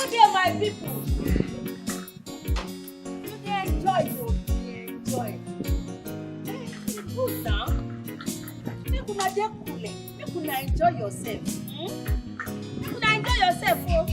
there, my people. You dey enjoy, you dey enjoy. Good now. Make una dey cool. Make una enjoy yourself. Make una enjoy yourself, oh.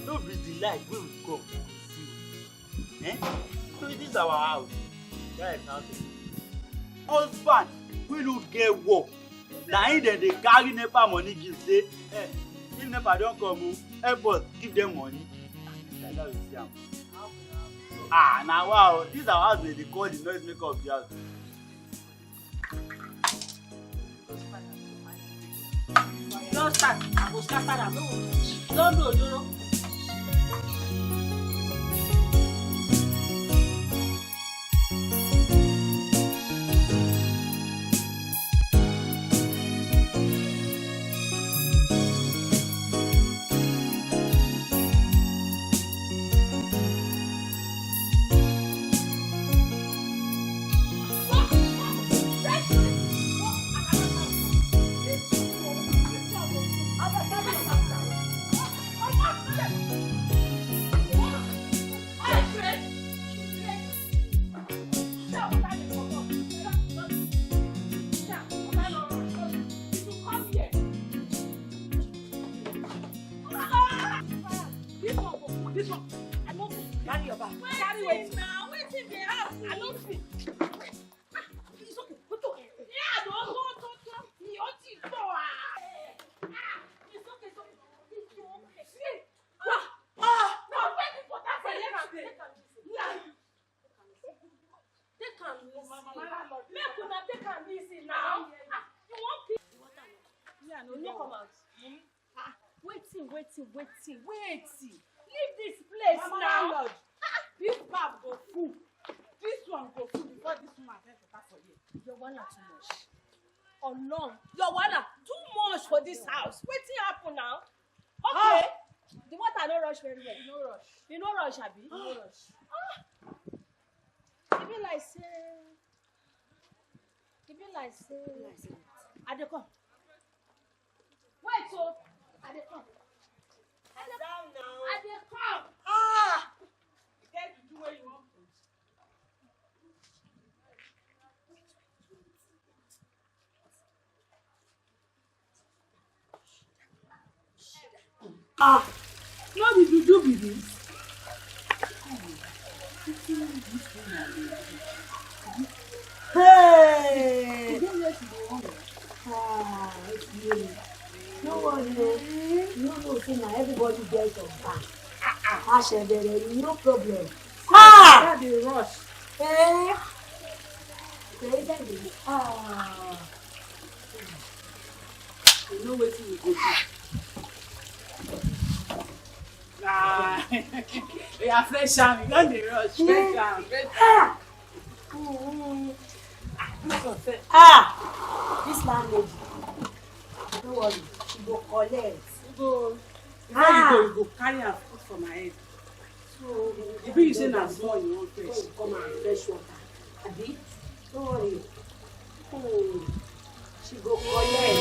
Don't be the light when we come see you. So this is our house. That is house. Husband, we don't get work. Now in there they carry NEPA money give say, if NEPA don't come, help us give them money. Like that we see them. Now wow, this is our house they call the noise maker of the house. Don't start. I will start that. Don't do. Wait. Leave this place now. This bag go full. This one go full before this woman gets better for you. Your one too much. Oh no, your one too much for this house. Wetin happen now? Okay. The water no rush very well. You no rush, abi? No rush. E be like say. I dey come. Wait, so I dey come. Down now. I dey come. You get to do what you want. No be juju be this. Hey! No worry, you know say na everybody get some back. No problem. That dey rush. You know wetin we go do. We are fresh am. You don dey rush. Fresh am. This landlady. No worry, she go collect. You go carry am put for my head. So If you say na small you wan fresh. come and fresh water. Abi? No worry. She go collect.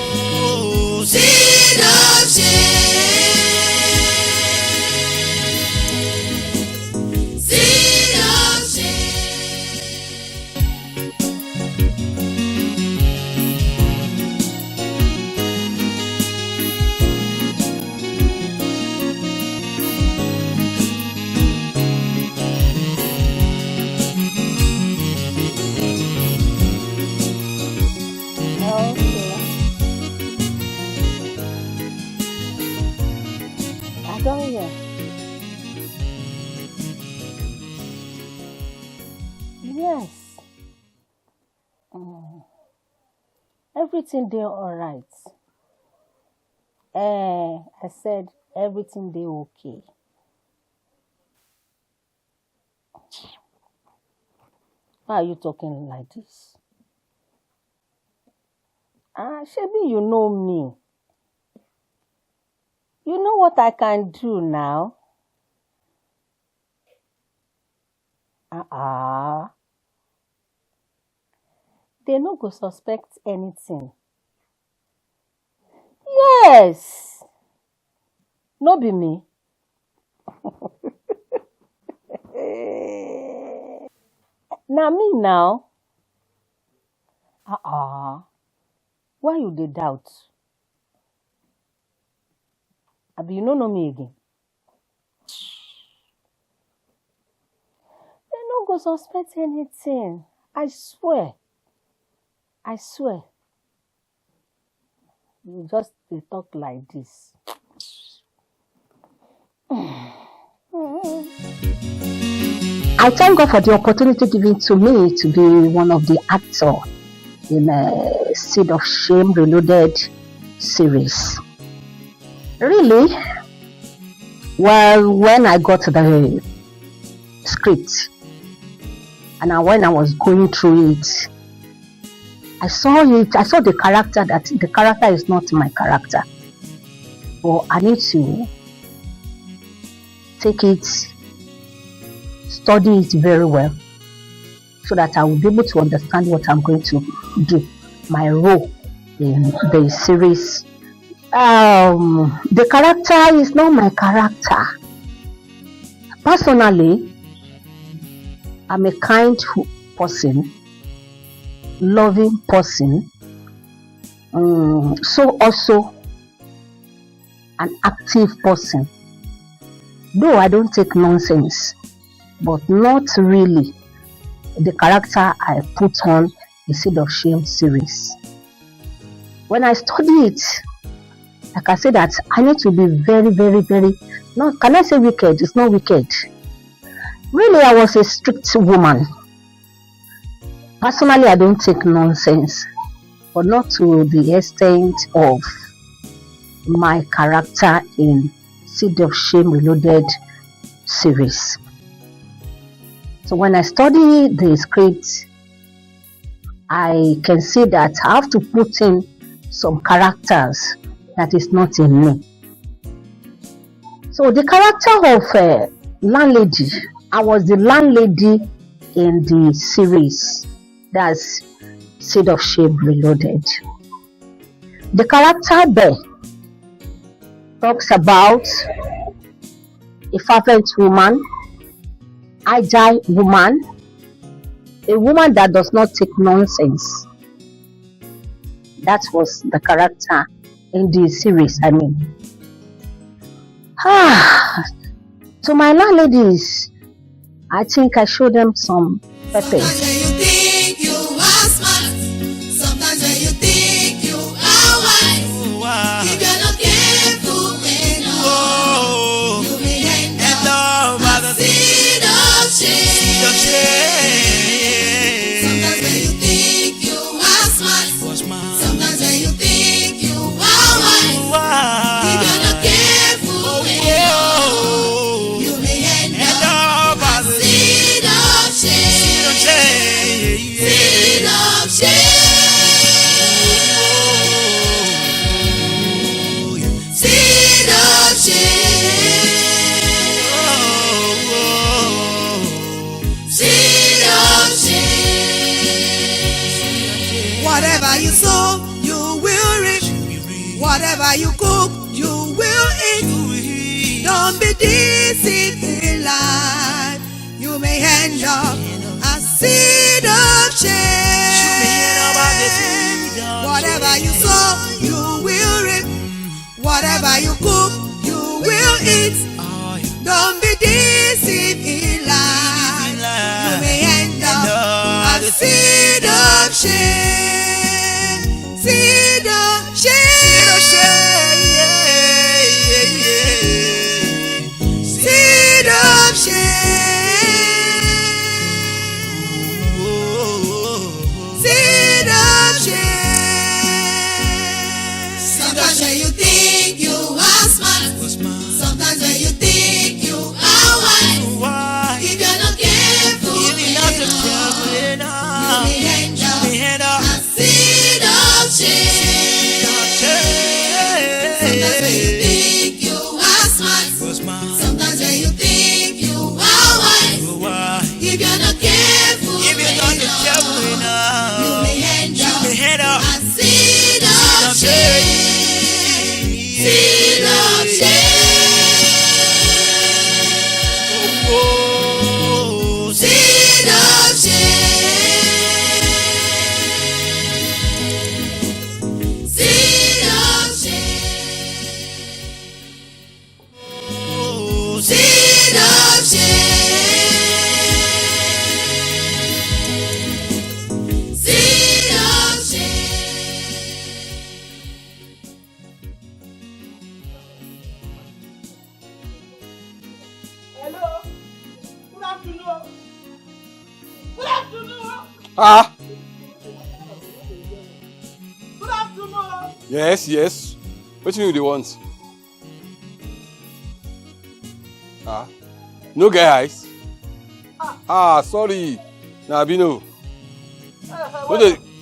Oh. Everything dey alright. I said everything dey okay. Why are you talking like this? Shebi you know me. You know what I can do now? They no go suspect anything. Yes. No be me. Na me now. Why you dey doubt? Abi you no know me again? They no go suspect anything. I swear. You just dey talk like this. I thank God for the opportunity given to me to be one of the actors in a Seed of Shame Reloaded series. Really, well, when I got the script and when I was going through it, I saw the character, that the character is not my character. But I need to take it, study it very well, so that I will be able to understand what I'm going to do, my role in the series. The character is not my character. Personally, I'm a kind person, loving person, so also an active person. Though I don't take nonsense, but not really the character I put on the Seed of Shame series. When I study it, like I said, that I need to be very, very, very, not, can I say wicked? It's not wicked. Really, I was a strict woman. Personally, I don't take nonsense, but not to the extent of my character in Seed of Shame Reloaded series. So when I study the script, I can see that I have to put in some characters that is not in me. So the character of landlady, I was the landlady in the series, that's Seed of Shame Reloaded. The character there talks about a fervent woman, agile woman, a woman that does not take nonsense. That was the character in the series, I mean. To my landladies, I think I showed them some pepper. Sometimes when you think you are smart, sometimes when you think you are wise, if you're not careful enough, you may end up by the seed of shame. Sometimes when you think you are smart, sometimes when you think you are wise, if you're not careful enough, you may end up by the seed of shame. Seed of shame. Seed of shame. Seed of shame. Whatever you sow, you will reap. Whatever you cook, you will eat. Don't be deceived in life. You may end up a seed of shame. Whatever you sow, you will reap. Whatever you cook, you will eat. Don't be deceived in life. You may end up a seed of shame. Seed of shame. Seed of shame. Ah. Good afternoon. Yes. What do you want? Ah. No guys. Sorry. Nah, Bino.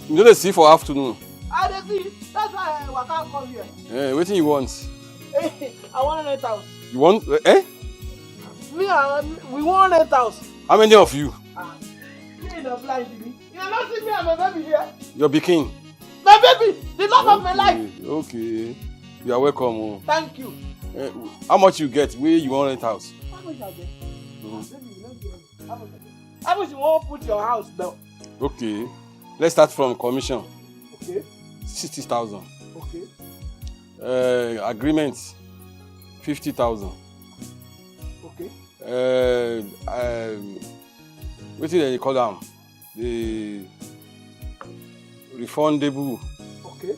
You don't see for afternoon. I don't see. That's why I can't come here. What do you want? I want to rent house. You want? We want rent house. How many of you? You not blind to me. You are not seeing me and my baby here. Your Bikin. My baby, the love of my life. Okay. You are welcome. Thank you. How much you get? Where you want rent house? How much I get? How much you want to put your house down? Okay. Let's start from commission. Okay. 60,000. Okay. Agreement 50,000. Okay. What do they call them? The refundable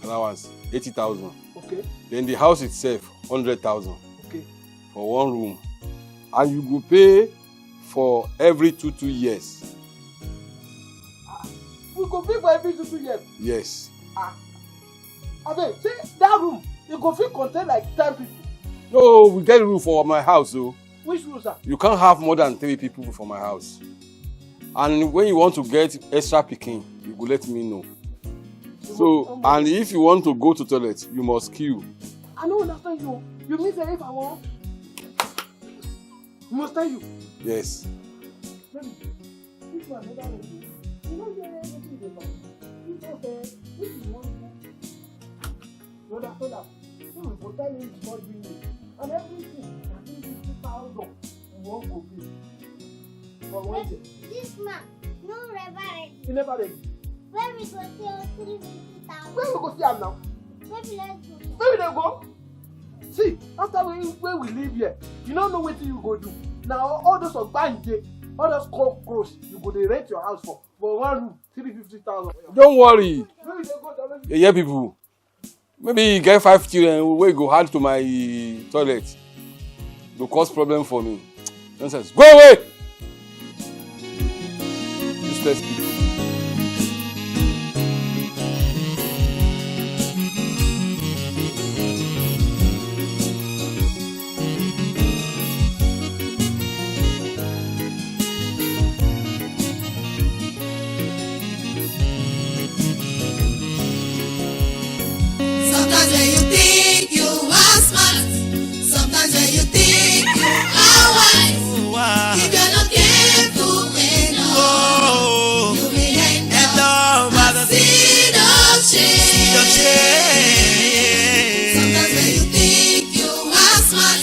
allowance 80,000. Okay. Then the house itself 100,000. Okay. For one room, and you go pay for every 2 years. We go pay for every 2 years. Yes. Okay, see that room, you go fit contain like 10 people. No, we get a room for my house, so. Which room, sir? You can't have more than 3 people for my house. And when you want to get extra picking, you go let me know. So, and if you want to go to toilet, you must queue. I don't understand you. You mean say if I want? You must tell you. Yes. Baby, this one never will do. You know there everything they talk. You just say, if you want to, you understand that? So we go tell you it's not doing it. And everything, I think 50,000, you won't go pay. For one day. This man, no never ready. You never ready. Where we go see 350,000? Where we go see him now? Maybe let's go. Where we dey go? See, after when we live here, you don't know what you go do. Now all those ogbanje, all those cockroach, you go dey rent your house for one room, 350,000. Don't worry. Where we dey go? Yeah, people. Maybe you get 5 children wey go hard to my toilet. Go cause problem for me. Nonsense. Go away! Useless people. Sometimes when you think you are smart, sometimes when you think you are wise, if you're not careful enough, you will end up by the seed of shame. Sometimes when you think you are smart,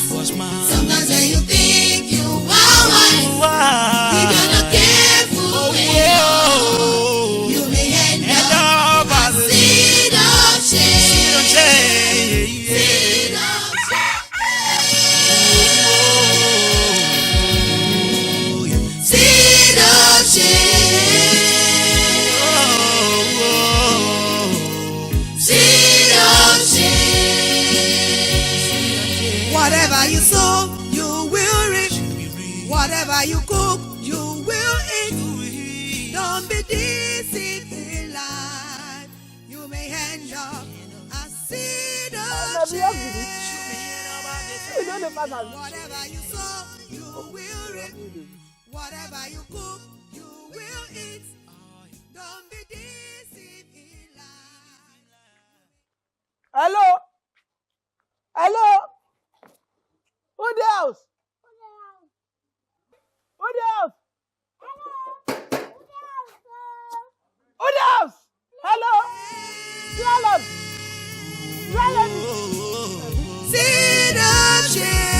sometimes when you think you are wise, if you're not careful enough, you may end up by the seed of shame. Whatever you sow, you will reap. Whatever you cook, you will eat. Don't be deceived in life. You may end up a seed of shame. Whatever you sow, you will reap. Whatever you cook, you will eat. Don't be deceived in life. Hello? Hello? Who the house? Who the house? Who the house? Hello? Silence! Seed of shame.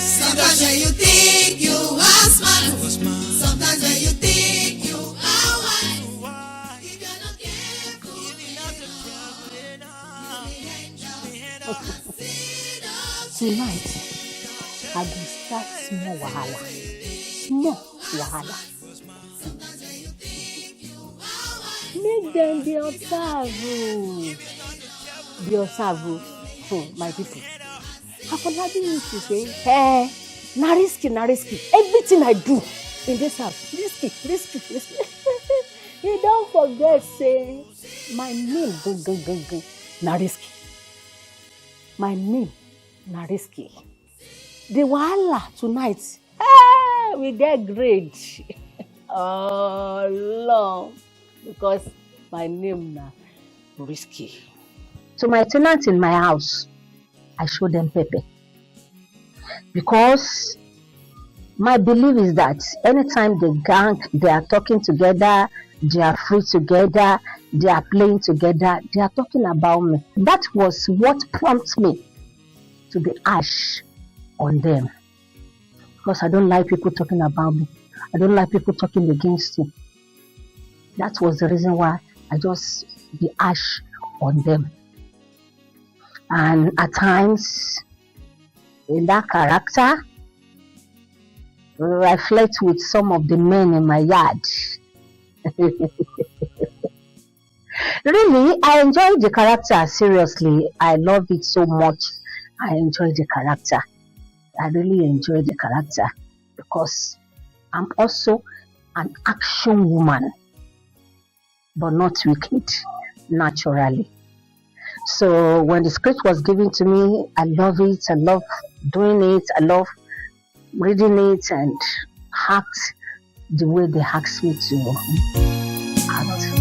Sometimes when you think you are smart, sometimes when you think you are wise, if you're not careful enough, you may end up a seed of shame. Tonight, I go start small wahala. Small wahala. Make them be observe. Be observe. My people. Afolabi used to say, hey, na risky. Everything I do, in this house. Risky. You don't forget, say, my name, na risky. My name, na risky. The wahala tonight, we get great. Oh, long. Because my name, na risky. To my tenants in my house, I show them pepper. Because my belief is that anytime they gang, they are talking together, they are free together, they are playing together, they are talking about me. That was what prompted me to be harsh on them. Because I don't like people talking about me. I don't like people talking against me. That was the reason why I just be harsh on them. And at times, in that character, I flirt with some of the men in my yard. Really, I enjoy the character, seriously. I love it so much. I enjoy the character. I really enjoy the character because I'm also an action woman, but not wicked, naturally. So when the script was given to me, I love it. I love doing it. I love reading it and act the way they asked me to act.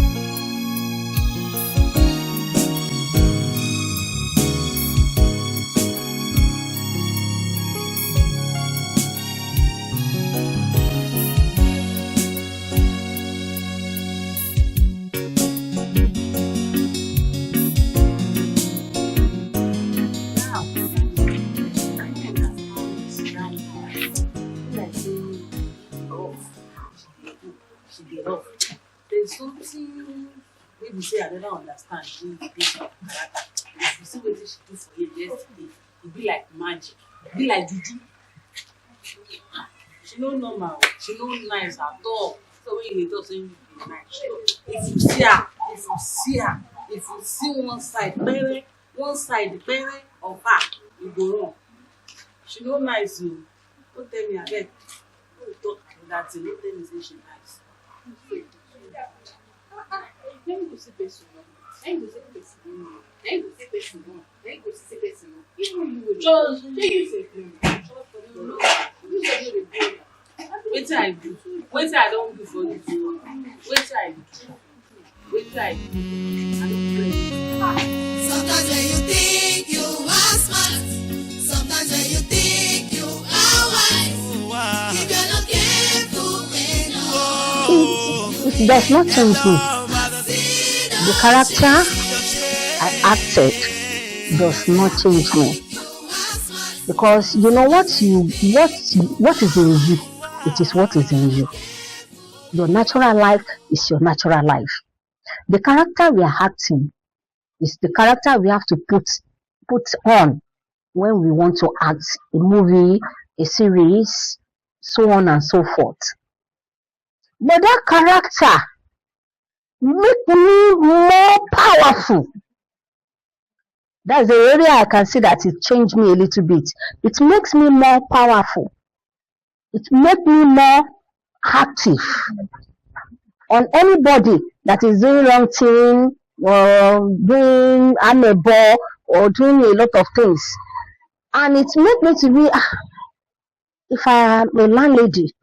There's something maybe say I don't understand with this character. If you see what she do for you yesterday, it be like magic, it be like juju. She no normal, she no nice at all. So when you talk, say you be nice. If you see her, if you see one side of her, you go wrong. She no nice you. Don't tell me again. Don't talk that thing. Don't tell me say she nice. Let me go see person. Let me go see person. Let me go see person. Let me go see person. Even you just you say no. Wait till I do. Wait till I don't do for you. Wait till I do. Wait till I do. I don't play. Sometimes when you think you are smart, sometimes when you think you are wise, if you're not careful enough, It does not change me. The character I acted does not change me. Because you know what is in you, it is what is in you. Your natural life is your natural life. The character we are acting is the character we have to put on when we want to act a movie, a series, so on and so forth. But that character make me more powerful. That's the area I can see that it changed me a little bit. It makes me more powerful. It makes me more active on anybody that is doing wrong thing or doing amebo or doing a lot of things. And it makes me to be, if I am a landlady,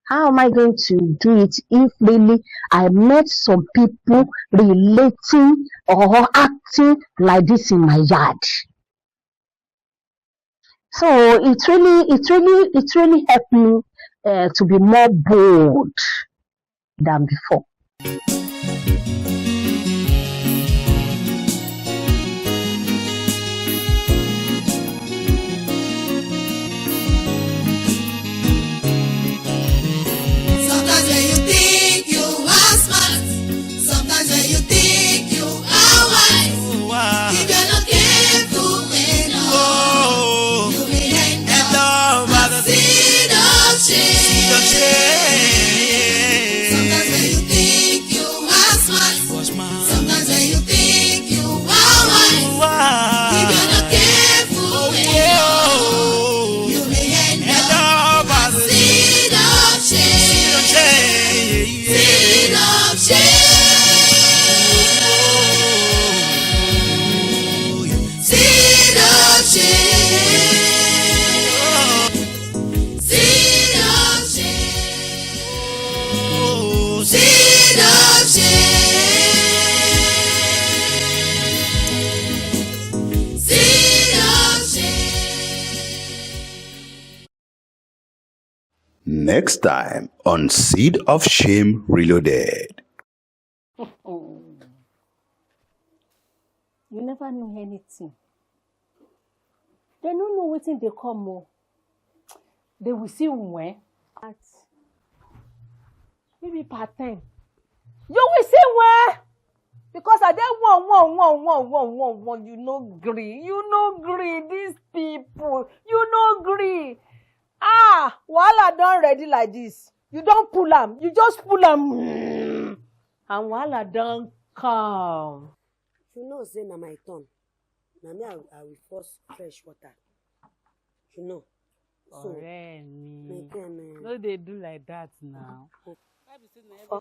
how am I going to do it if really I met some people relating or acting like this in my yard? So it really helped me to be more bold than before. sometimes when you think you are smart, sometimes when you think you are wise, if you're not careful enough, you will end up by the seed of shame. Sometimes when you think you Next time on Seed of Shame Reloaded. You never know anything. They don't know what they come more. They will see when. Maybe part time. You will see where. Because I don't want. You no gree. You no gree. These people. You no gree. While I done ready like this, you don't pull them. You just pull them. And while I done come. You know, say na my turn. Now me, I will force fresh water. You know. So, no, they do like that now. Every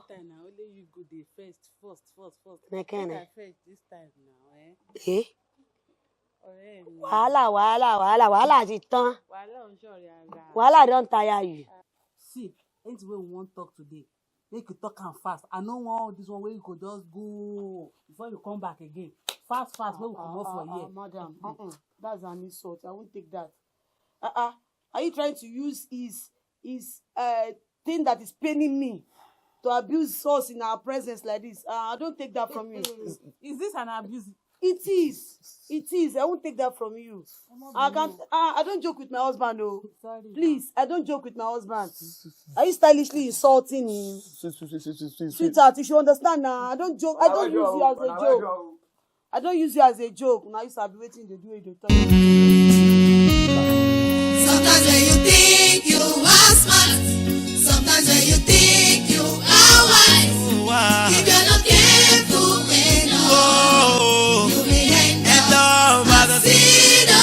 time now, only you go the first. I first this time now, eh? Wahala ti tán. Wahala don tire you. See, anything we want talk today, make you talk and fast. I know one this one where you could just go before you come back again. Fast, where we come off for here. Madam, that's an insult. I won't take that. Are you trying to use his thing that is paining me to abuse us in our presence like this? I don't take that from you. Is this an abuse? It is. I won't take that from you. I can't. I don't joke with my husband, though. Sorry. Please, I don't joke with my husband. Are you stylishly insulting him? Sweetheart, you should understand now. I don't joke. I don't use you as a joke. I don't use you as a joke. Now you start be waiting to do it. Sometimes when you think you are smart, sometimes when you think you are wise, if you're not careful enough, you may end up a seed of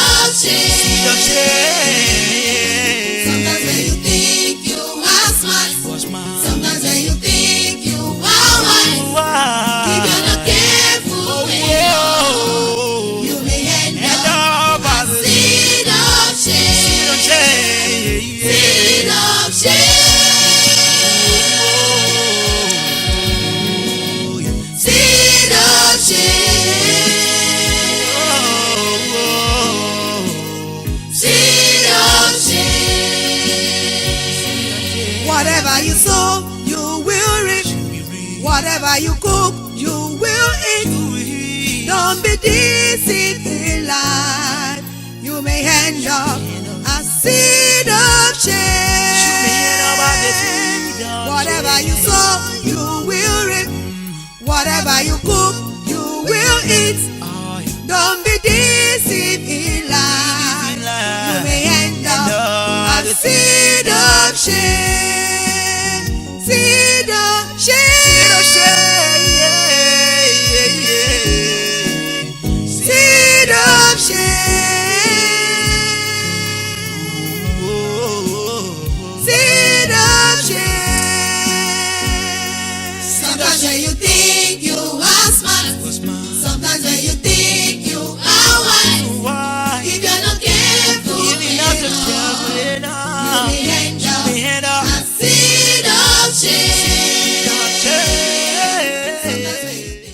shame. Sometimes when you think you are smart, sometimes when you think you are wise, if you're not careful enough, you may end up a seed of shame. Seed of shame. Seed of shame. Seed of shame. Whatever you sow, you will reap. Whatever you cook, you will eat. Don't be deceived in life. You may end up a seed of shame. Whatever you sow, you will reap. Whatever you cook, you will eat. Don't be deceived in life. You may end up a seed of shame. Seed of shame. Seed of shame. Seed of shame. Sometimes when you think you are smart, sometimes when you think you are wise, if you're not careful enough, you may end